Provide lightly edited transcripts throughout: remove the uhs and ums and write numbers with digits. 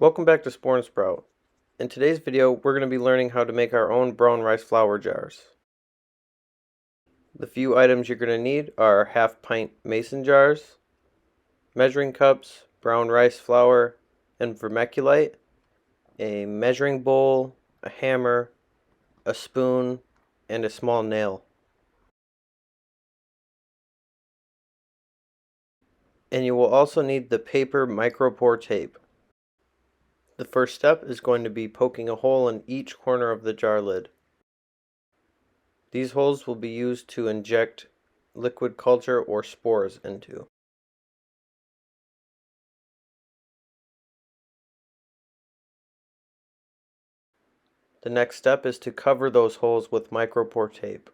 Welcome back to Spore and Sprout. In today's video, we're going to be learning how to make our own brown rice flour jars. The few items you're going to need are half-pint mason jars, measuring cups, brown rice flour, and vermiculite, a measuring bowl, a hammer, a spoon, and a small nail. And you will also need the paper micropore tape. The first step is going to be poking a hole in each corner of the jar lid. These holes will be used to inject liquid culture or spores into. The next step is to cover those holes with micropore tape.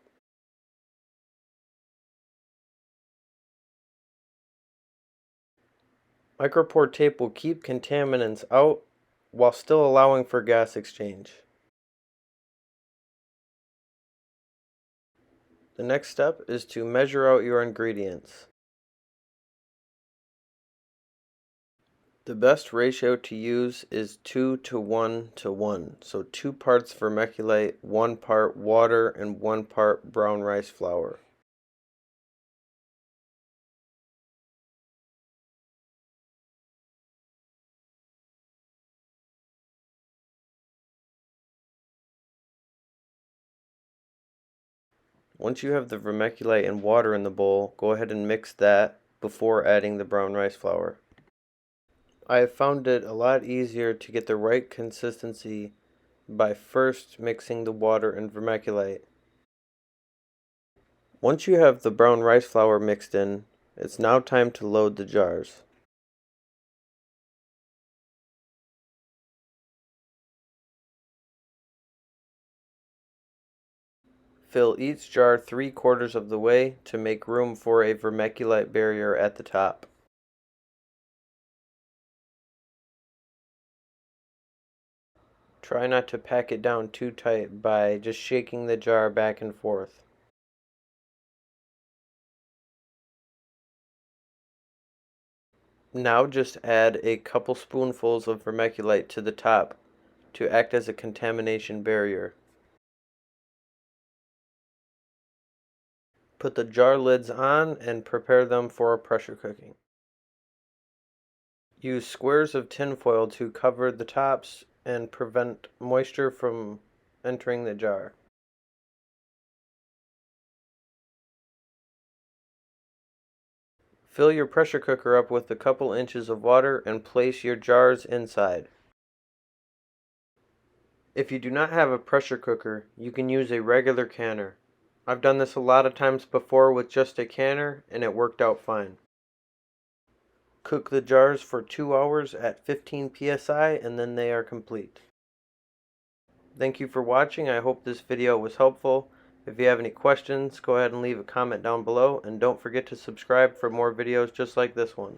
Micropore tape will keep contaminants out while still allowing for gas exchange. The next step is to measure out your ingredients. The best ratio to use is 2 to 1 to 1, so 2 parts vermiculite, 1 part water, and 1 part brown rice flour. Once you have the vermiculite and water in the bowl, go ahead and mix that before adding the brown rice flour. I have found it a lot easier to get the right consistency by first mixing the water and vermiculite. Once you have the brown rice flour mixed in, it's now time to load the jars. Fill each jar 3/4 of the way to make room for a vermiculite barrier at the top. Try not to pack it down too tight by just shaking the jar back and forth. Now just add a couple spoonfuls of vermiculite to the top to act as a contamination barrier. Put the jar lids on and prepare them for pressure cooking. Use squares of tinfoil to cover the tops and prevent moisture from entering the jar. Fill your pressure cooker up with a couple inches of water and place your jars inside. If you do not have a pressure cooker, you can use a regular canner. I've done this a lot of times before with just a canner and it worked out fine. Cook the jars for 2 hours at 15 psi and then they are complete. Thank you for watching. I hope this video was helpful. If you have any questions, go ahead and leave a comment down below and don't forget to subscribe for more videos just like this one.